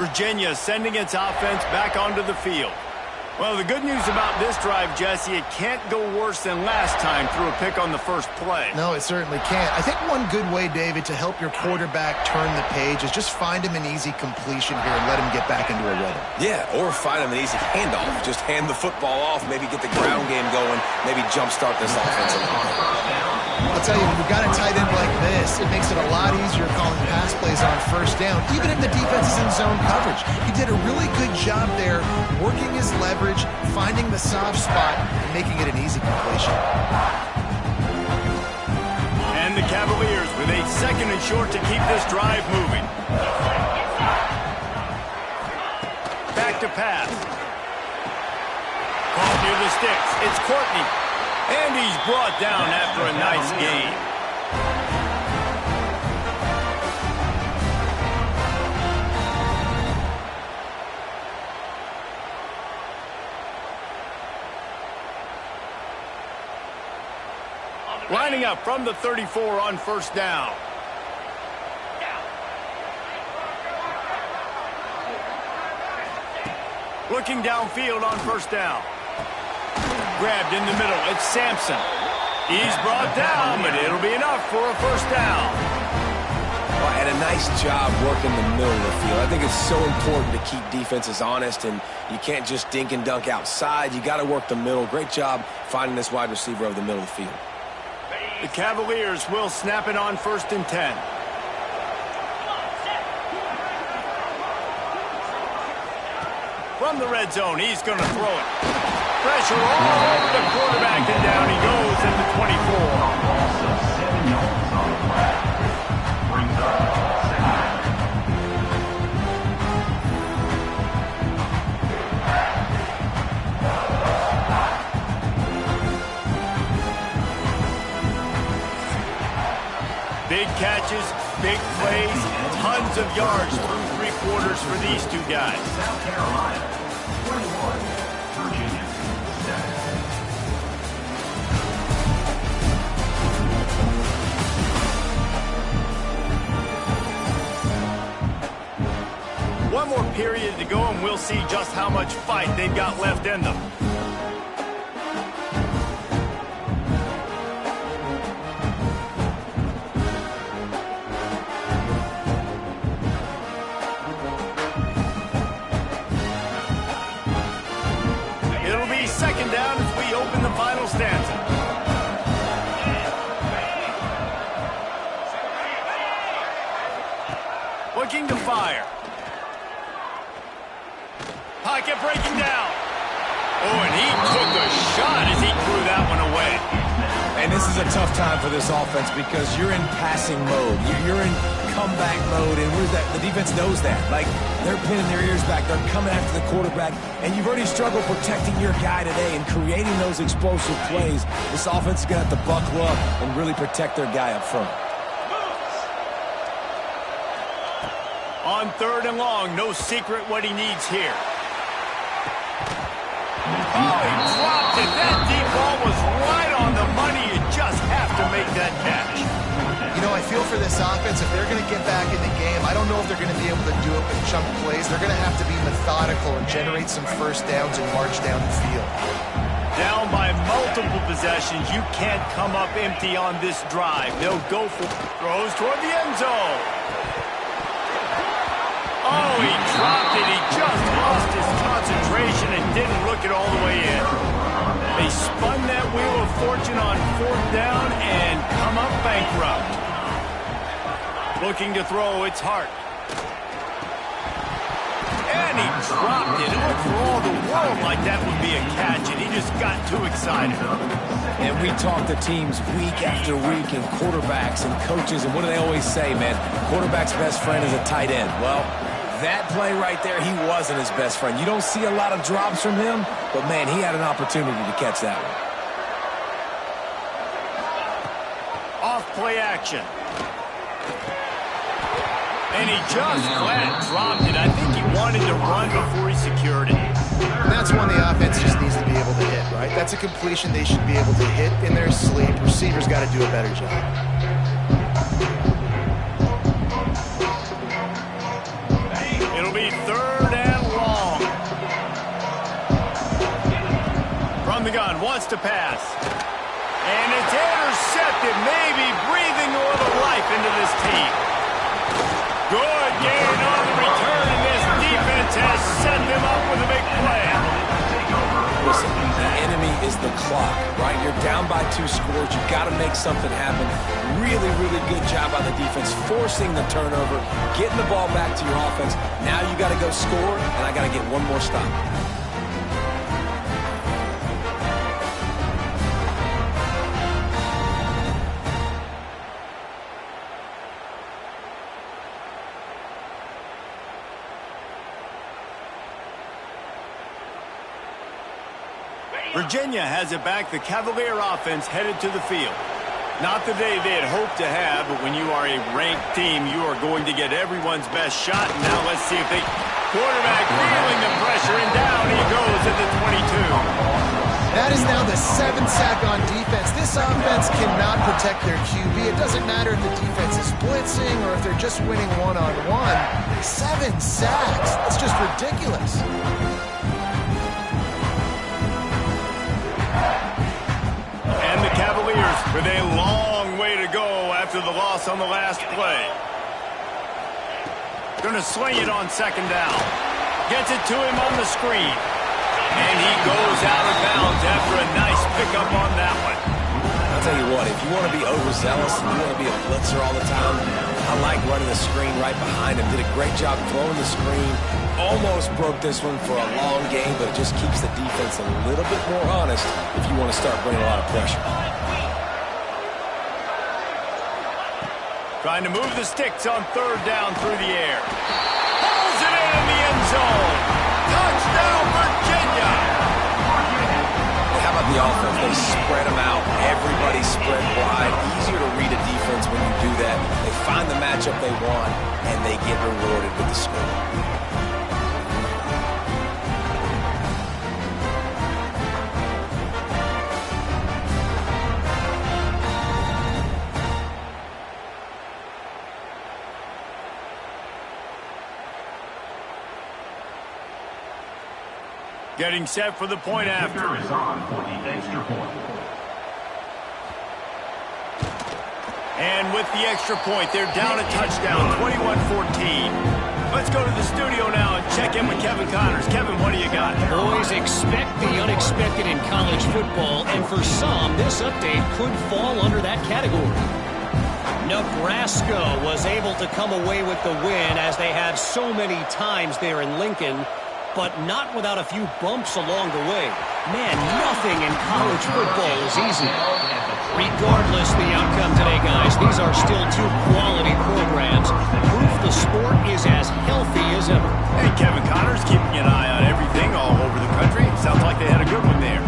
Virginia sending its offense back onto the field. Well, the good news about this drive, Jesse, it can't go worse than last time through a pick on the first play. No, it certainly can't. I think one good way, David, to help your quarterback turn the page is just find him an easy completion here and let him get back into a rhythm. Yeah, or find him an easy handoff. Just hand the football off, maybe get the ground game going, maybe jumpstart this offense a little bit. I'll tell you, when you've got a tight end like this, it makes it a lot easier calling pass plays on first down, even if the defense is in zone coverage. He did a really good job there, working his leverage, finding the soft spot, and making it an easy completion. And the Cavaliers with a second and short to keep this drive moving. Back to pass. Caught Near the sticks, it's Courtney. And he's brought down after a nice game. Lining up from the 34 on first down. Looking downfield on first down. Grabbed in the middle. It's Sampson. He's brought down, but it'll be enough for a first down. Well, and a nice job working the middle of the field. I think it's so important to keep defenses honest, and you can't just dink and dunk outside. You got to work the middle. Great job finding this wide receiver over the middle of the field. The Cavaliers will snap it on 1st and 10. From the red zone, he's going to throw it. Pressure all over the quarterback, and down he goes at the 24. Also 7 yards on the flag. Brings up Big catches, big plays, tons of yards through 3 quarters for these two guys. South Carolina, 21, Virginia, 7. One more period to go, and we'll see just how much fight they've got left in them. It'll be second down as we open the final stanza. Looking to fire. Pocket breaking down. Oh, and he took a shot as he threw that one away. And this is a tough time for this offense because you're in passing mode. You're in comeback mode, and the defense knows that. Like, they're pinning their ears back. They're coming after the quarterback, and you've already struggled protecting your guy today and creating those explosive plays. This offense is going to have to buckle up and really protect their guy up front. On 3rd and long, no secret what he needs here. Oh, he dropped it. That deep ball was right on the money. You just have to make that catch. You know, I feel for this offense, if they're going to get back in the game, I don't know if they're going to be able to do it with chunk plays. They're going to have to be methodical and generate some first downs and march down the field. Down by multiple possessions, you can't come up empty on this drive. They'll go for throws toward the end zone. Oh, he dropped it. He just lost his concentration and didn't look it all the way in. They spun that wheel of fortune on 4th down and come up bankrupt. Looking to throw, it's Hart. And he dropped it. It looked for all the world like that would be a catch, and he just got too excited. And we talk to teams week after week, and quarterbacks and coaches, and what do they always say, man? Quarterback's best friend is a tight end. Well, that play right there, he wasn't his best friend. You don't see a lot of drops from him, but, man, he had an opportunity to catch that one. Off play action. And he just flat dropped it. I think he wanted to run before he secured it. And that's one the offense just needs to be able to hit, right? That's a completion they should be able to hit in their sleep. Receivers got to do a better job. It'll be 3rd and long. From the gun, wants to pass. And it's intercepted, maybe breathing a little life into this team. Good gain on the return, and this defense has set them up with a big play. Listen, the enemy is the clock, right? You're down by 2 scores. You got to make something happen. Really, really good job by the defense, forcing the turnover, getting the ball back to your offense. Now you got to go score, and I got to get one more stop. Virginia has it back. The Cavalier offense headed to the field. Not the day they had hoped to have, but when you are a ranked team, you are going to get everyone's best shot. And now let's see if they... Quarterback feeling the pressure, and down he goes at the 22. That is now the 7th sack on defense. This offense cannot protect their QB. It doesn't matter if the defense is blitzing or if they're just winning one-on-one. 7 sacks. That's just ridiculous. And the Cavaliers with a long way to go after the loss on the last play. Going to sling it on 2nd down. Gets it to him on the screen. And he goes out of bounds after a nice pickup on that one. I'll tell you what, if you want to be overzealous and you want to be a blitzer all the time, I like running the screen right behind him. Did a great job throwing the screen. Almost broke this one for a long game, but it just keeps the defense a little bit more honest if you want to start bringing a lot of pressure. Trying to move the sticks on 3rd down through the air. Pulls it in the end zone. Touchdown, Virginia! How about the offense? They spread them out. Everybody spread wide. Easier to read a defense when you do that. They find the matchup they want, and they get rewarded with the score. Getting set for the point after. Kicker is on for the extra point. And with the extra point, they're down a touchdown, 21-14. Let's go to the studio now and check in with Kevin Connors. Kevin, what do you got? Boys, expect the unexpected in college football, and for some, this update could fall under that category. Nebraska was able to come away with the win, as they have so many times there in Lincoln, but not without a few bumps along the way. Man, nothing in college football is easy. Regardless the outcome today, guys, these are still 2 quality programs. Proof the sport is as healthy as ever. Hey, Kevin Connors keeping an eye on everything all over the country. Sounds like they had a good one there.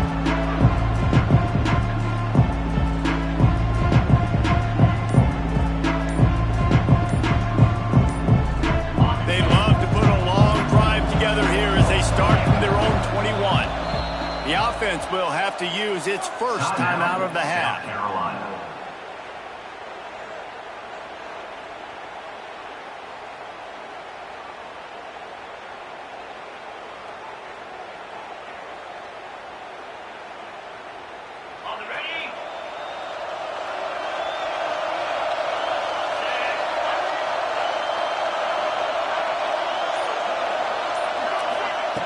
They love to put a long drive together here as they start from their own 21. The offense will have to use its first time out of the half. South Carolina.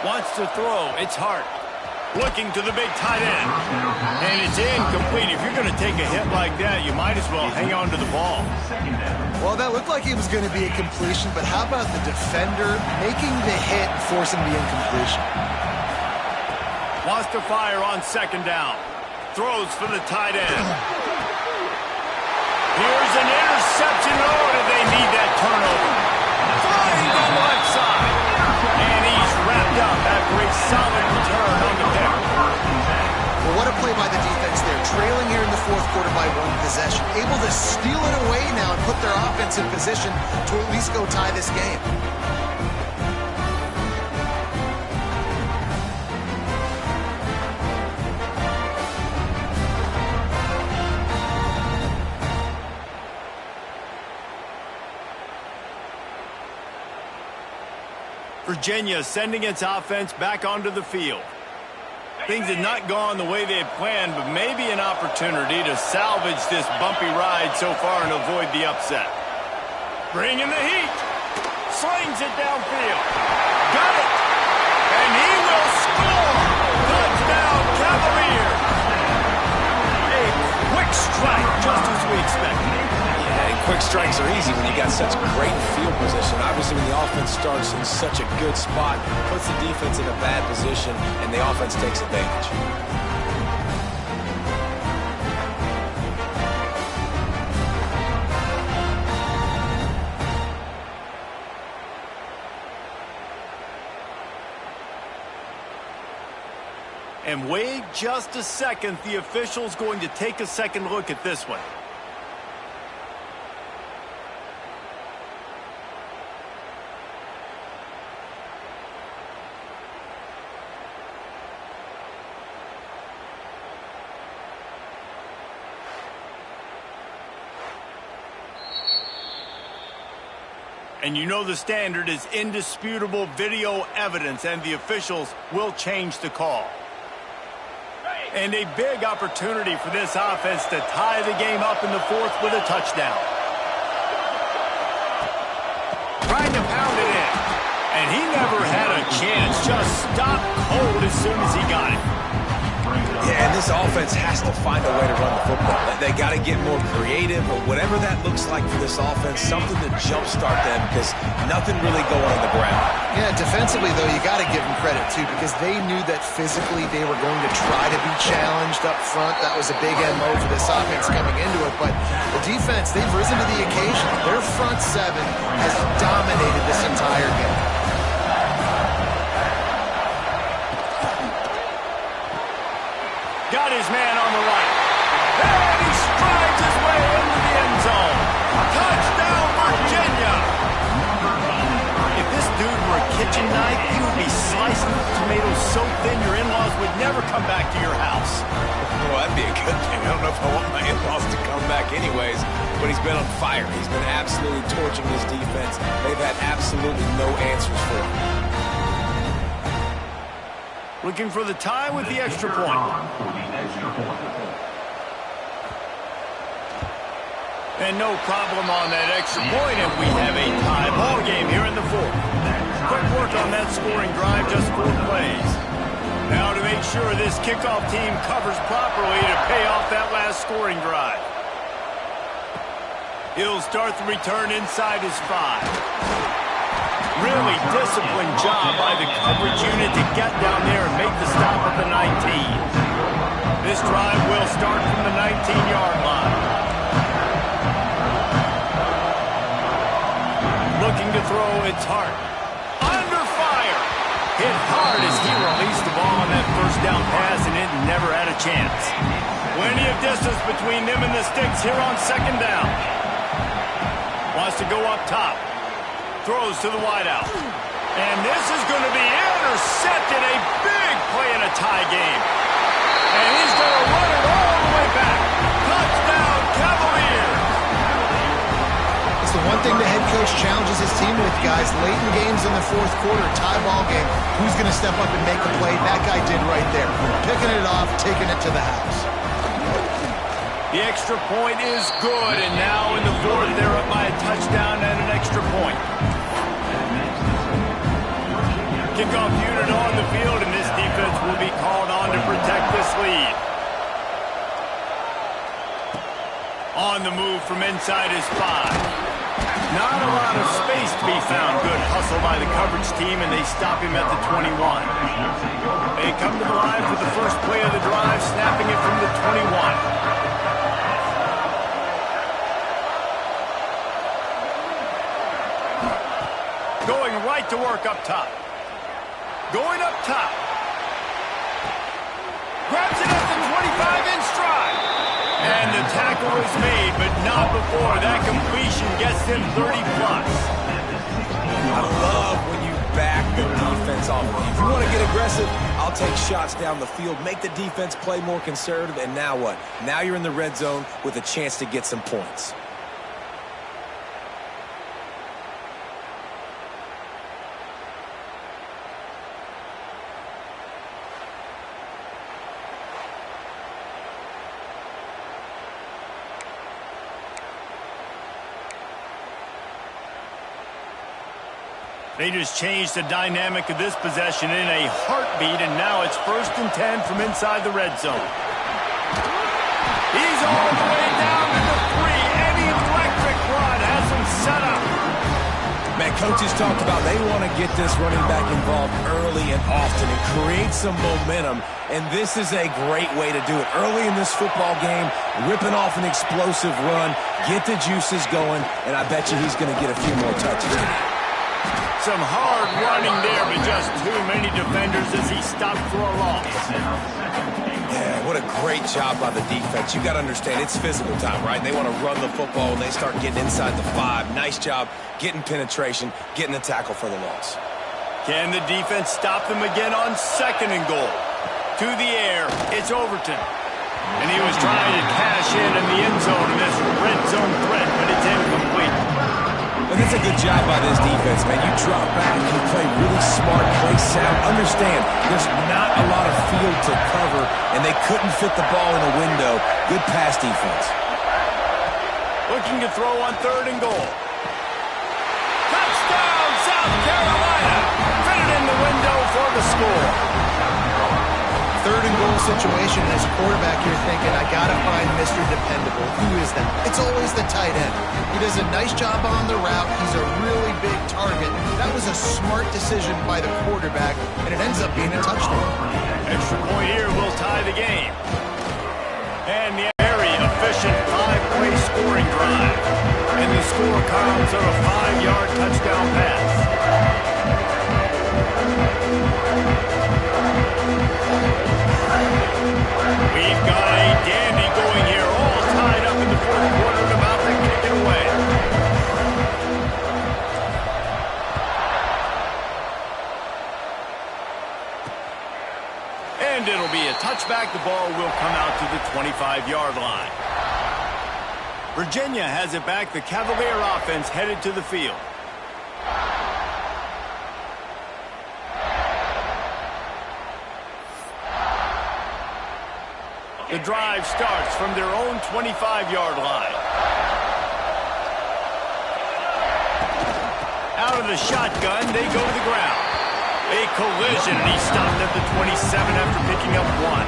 Wants to throw. It's Hart. Looking to the big tight end. And it's incomplete. If you're going to take a hit like that, you might as well hang on to the ball. Well, that looked like it was going to be a completion, but how about the defender making the hit and forcing the incompletion? Wants to fire on 2nd down. Throws for the tight end. Here's an interception. Oh, did they need that turnover? Flying down the left side. And he's wrapped up after a solid return on the pick. Well, what a play by the defense there. Trailing here in the 4th quarter by 1 possession. Able to steal it away now and put their offense in position to at least go tie this game. Virginia sending its offense back onto the field. Things had not gone the way they had planned, but maybe an opportunity to salvage this bumpy ride so far and avoid the upset. Bringing the heat. Slings it downfield. Got it. And he will score. Touchdown, Cavaliers. A quick strike, just as we expected. Yeah, and quick strikes are easy when you got such great field position. Obviously, when the offense starts in such a good spot, puts the defense in a bad position, and the offense takes advantage. And wait just a second. The official's going to take a second look at this one. And you know the standard is indisputable video evidence, and the officials will change the call. And a big opportunity for this offense to tie the game up in the fourth with a touchdown. Trying to pound it in. And he never had a chance. Just stopped cold as soon as he got it. Yeah, and this offense has to find a way to run the football. They got to get more creative, or whatever that looks like for this offense, something to jumpstart them, because nothing really going on the ground. Yeah, defensively, though, you got to give them credit, too, because they knew that physically they were going to try to be challenged up front. That was a big MO for this offense coming into it. But the defense, they've risen to the occasion. Their front seven has dominated this entire game. Got his man on the right. And he strides his way into the end zone. Touchdown, Virginia! If this dude were a kitchen knife, he would be slicing the tomatoes so thin your in-laws would never come back to your house. Well, that'd be a good thing. I don't know if I want my in-laws to come back anyways, but he's been on fire. He's been absolutely torching this defense. They've had absolutely no answers for him. Looking for the tie with the extra point. And no problem on that extra point, and we have a tie ball game here in the fourth. Quick work on that scoring drive, just 4 plays. Now to make sure this kickoff team covers properly to pay off that last scoring drive. He'll start the return inside his 5. Really disciplined job by the coverage unit to get down there and make the stop at the 19. This drive will start from the 19-yard line. Looking to throw, it's Hart. Under fire! Hit hard as he released the ball on that first down pass, and it never had a chance. Plenty of distance between them and the sticks here on second down. Wants to go up top. Throws to the wideout. And this is going to be intercepted. A big play in a tie game. And he's going to run it all the way back. Touchdown, Cavaliers! It's the one thing the head coach challenges his team with, guys. Late in games in the fourth quarter, tie ball game, who's going to step up and make a play? That guy did right there. Picking it off, taking it to the house. The extra point is good, and now in the fourth, they're up by a touchdown and an extra point. Kickoff unit on the field, and this defense will be called on to protect this lead. On the move from inside his 5. Not a lot of space to be found. Good hustle by the coverage team, and they stop him at the 21. They come to the line for the first play of the drive, snapping it from the 21. Going right to work up top. Going up top. Grabs it at the 25 in stride. And the tackle is made, but not before. That completion gets him 30-plus. I love when you back the defense off. If you want to get aggressive, I'll take shots down the field, make the defense play more conservative, and now what? Now you're in the red zone with a chance to get some points. They just changed the dynamic of this possession in a heartbeat, and now it's 1st and 10 from inside the red zone. He's all the way down to the 3. Any electric run has him set up. Man, coaches talked about they want to get this running back involved early and often and create some momentum, and this is a great way to do it. Early in this football game, ripping off an explosive run, get the juices going, and I bet you he's going to get a few more touches. some hard running there, but just too many defenders as he stopped for a loss. Yeah, what a great job by the defense. You got to understand, it's physical time, right? They want to run the football and they start getting inside the 5. Nice job getting penetration, getting the tackle for the loss. Can the defense stop them again on 2nd and goal? To the air, it's Overton. And he was trying to cash in the end zone in this red zone threat, but it's incomplete. And that's a good job by this defense, man. You drop back, you play really smart, play sound. Understand, there's not a lot of field to cover, and they couldn't fit the ball in a window. Good pass defense. Looking to throw on 3rd and goal. Touchdown, South Carolina! Fit it in the window for the score. 3rd and goal situation, and as a quarterback, you're thinking, I got to find Mr. Dependable. Who is that? It's always the tight end. He does a nice job on the route. He's a really big target. That was a smart decision by the quarterback, and it ends up being a touchdown. Extra point here will tie the game. And the very efficient 5-play scoring drive. And the score comes on a 5-yard touchdown pass. We've got a dandy going here, all tied up in the 4th quarter and about to kick it away. And it'll be a touchback. The ball will come out to the 25-yard line. Virginia has it back. The Cavalier offense headed to the field. The drive starts from their own 25-yard line. Out of the shotgun, they go to the ground. A collision, and he stopped at the 27 after picking up 1.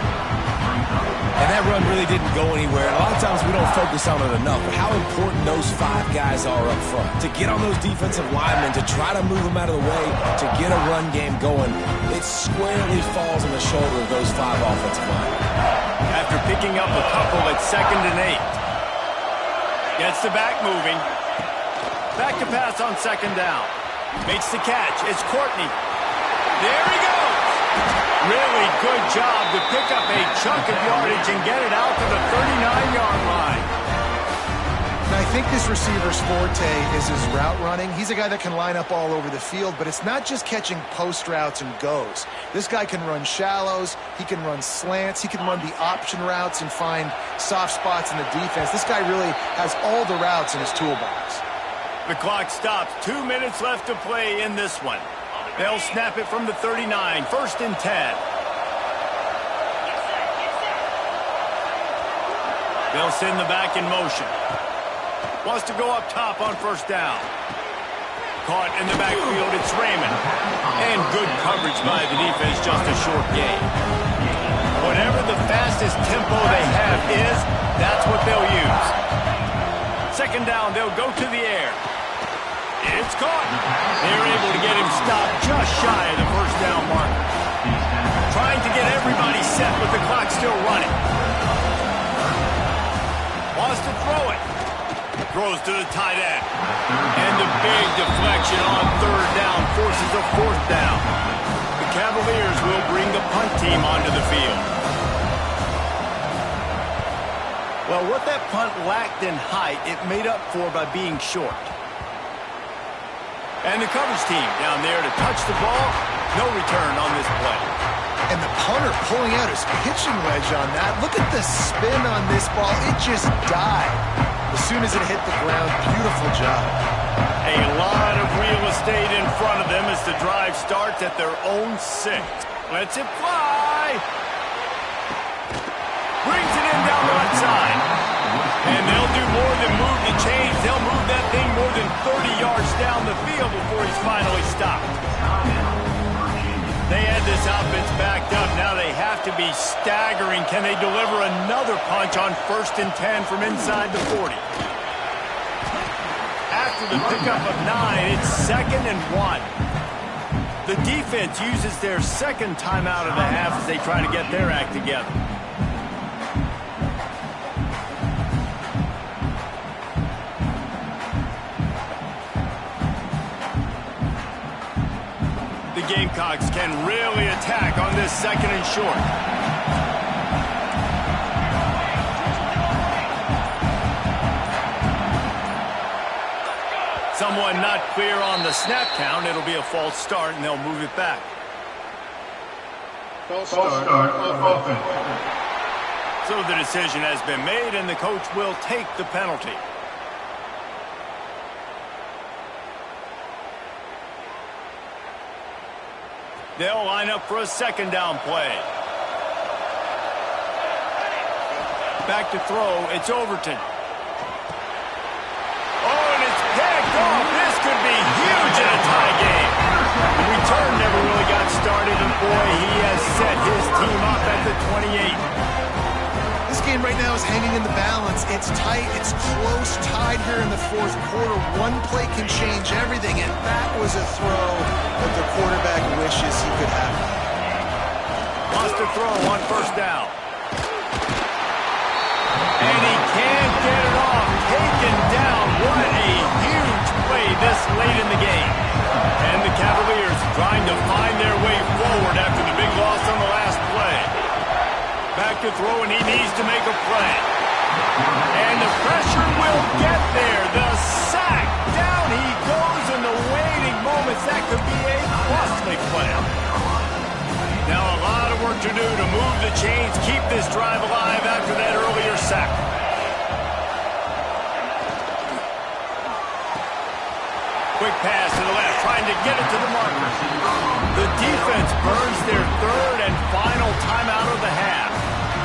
And that run really didn't go anywhere. And a lot of times we don't focus on it enough, but how important those 5 guys are up front. To get on those defensive linemen, to try to move them out of the way, to get a run game going, it squarely falls on the shoulder of those 5 offensive linemen. After picking up a couple at 2nd and 8. Gets the back moving. Back to pass on 2nd down. Makes the catch. It's Courtney. There he goes. Really good job to pick up a chunk of yardage and get it out to the 39-yard line. Now, I think this receiver's forte is his route running. He's a guy that can line up all over the field, but it's not just catching post routes and goes. This guy can run shallows, he can run slants, he can run the option routes and find soft spots in the defense. This guy really has all the routes in his toolbox. The clock stops. 2 minutes left to play in this one. They'll snap it from the 39, 1st and 10. They'll send the back in motion. Wants to go up top on 1st down. Caught in the backfield, it's Raymond. And good coverage by the defense, just a short gain. Whatever the fastest tempo they have is, that's what they'll use. 2nd down, they'll go to the air. It's caught. They're able to get him stopped just shy of the 1st down marker. Trying to get everybody set with the clock still running. Wants to throw it. Throws to the tight end. And the big deflection on 3rd down forces a 4th down. The Cavaliers will bring the punt team onto the field. Well, what that punt lacked in height, it made up for by being short. And the coverage team down there to touch the ball. No return on this play. And the punter pulling out his pitching wedge on that. Look at the spin on this ball. It just died as soon as it hit the ground. Beautiful job. A lot of real estate in front of them as the drive starts at their own 6. Lets it fly. Brings it in down the right side. And they'll do more than move the chains. They'll move that thing more than 30 yards down the field before he's finally stopped. They had this offense backed up. Now they have to be staggering. Can they deliver another punch on 1st and 10 from inside the 40? After the pickup of 9, it's 2nd and 1. The defense uses their 2nd timeout of the half as they try to get their act together. The Gamecocks can really attack on this 2nd and short. Someone not clear on the snap count. It'll be a false start, and they'll move it back. False start offense. So the decision has been made, and the coach will take the penalty. They'll line up for a 2nd down play. Back to throw. It's Overton. This could be huge in a tie game. The return never really got started, and boy, he has set his team up at the 28. This game right now is hanging in the balance. It's tight, it's close, tied here in the 4th quarter. One play can change everything, and that was a throw that the quarterback wishes he could have. Lost a throw on 1st down. And he can't get it off. Taken down. What a huge play this late in the game. And the Cavaliers trying to find their way forward after the big loss on the last play. Back to throw, and he needs to make a play. And the pressure will get there. The sack. Down he goes in the waiting moments. That could be a costly play. Now a lot of work to do to move the chains, keep this drive alive after that earlier sack. Quick pass to the left, trying to get it to the marker. The defense burns their 3rd and final timeout of the half.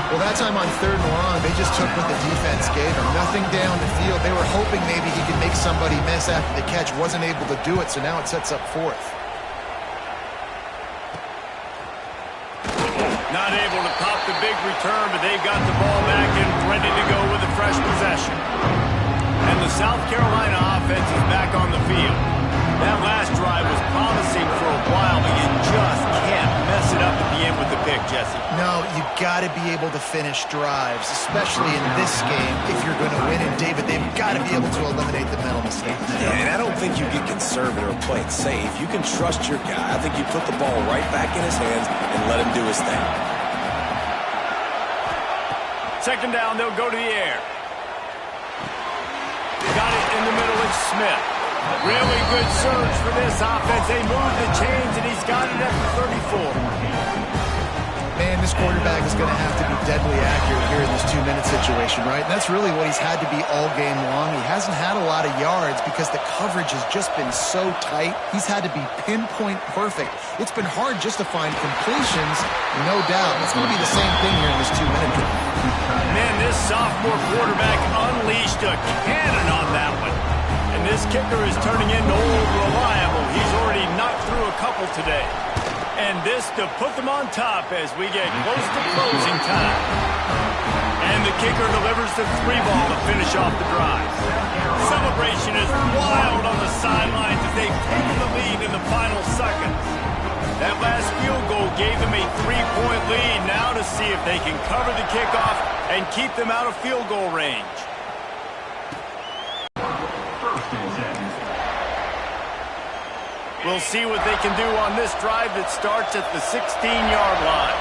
Well, that time on 3rd and long, they just took what the defense gave them. Nothing down the field. They were hoping maybe he could make somebody miss after the catch. Wasn't able to do it, so now it sets up 4th. Not able to pop the big return, but they've got the ball back and ready to go with a fresh possession. And the South Carolina offense is back on the field. That last drive was promising for a while, but you just can't mess it up at the end with the pick, Jesse. No, you got to be able to finish drives, especially in this game. If you're going to win it, David, they've got to be able to eliminate the mental mistakes. Yeah, and I don't think you get conservative or play it safe. You can trust your guy. I think you put the ball right back in his hands and let him do his thing. 2nd down, they'll go to the air. Got it in the middle, it's Smith. Really good surge for this offense. They move the chains, and he's got it at the 34. Man, this quarterback is going to have to be deadly accurate here in this 2-minute situation, right? And that's really what he's had to be all game long. He hasn't had a lot of yards because the coverage has just been so tight. He's had to be pinpoint perfect. It's been hard just to find completions, no doubt. It's going to be the same thing here in this 2-minute drill. Man, this sophomore quarterback unleashed a cannon on that one. And this kicker is turning into old reliable. He's already knocked through a couple today. And this to put them on top as we get close to closing time. And the kicker delivers the 3-ball to finish off the drive. Celebration is wild on the sidelines as they've taken the lead in the final seconds. That last field goal gave them a 3-point lead. Now to see if they can cover the kickoff and keep them out of field goal range. We'll see what they can do on this drive that starts at the 16-yard line.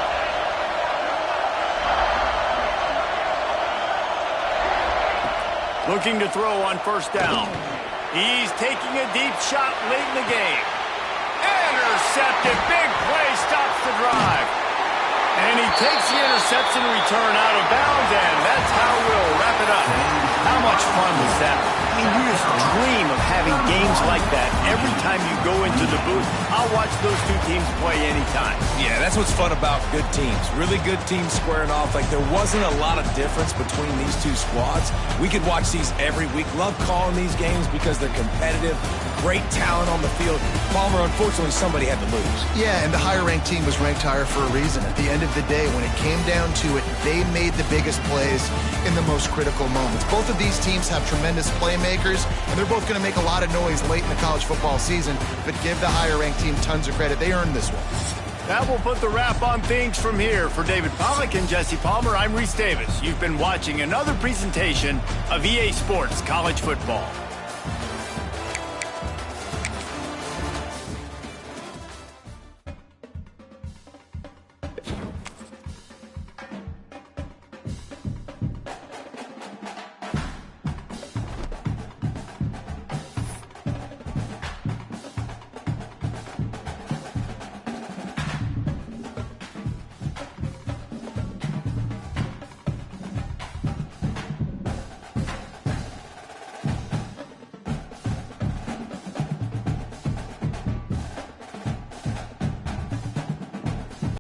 Looking to throw on 1st down. He's taking a deep shot late in the game. Intercepted. Big play stops the drive. And he takes the interception return out of bounds, and that's how we'll wrap it up. How much fun was that? I mean, you just dream of having games like that every time you go into the booth. I'll watch those two teams play anytime. Yeah, that's what's fun about good teams. Really good teams squaring off. Like, there wasn't a lot of difference between these two squads. We could watch these every week. Love calling these games because they're competitive. Great talent on the field. Palmer, unfortunately, somebody had to lose. Yeah, and the higher-ranked team was ranked higher for a reason. At the end of the day, when it came down to it, they made the biggest plays in the most critical moments. Both of these teams have tremendous playmakers, and they're both going to make a lot of noise late in the college football season, but give the higher-ranked team tons of credit. They earned this one. That will put the wrap on things from here. For David Pollack and Jesse Palmer, I'm Reese Davis. You've been watching another presentation of EA Sports College Football.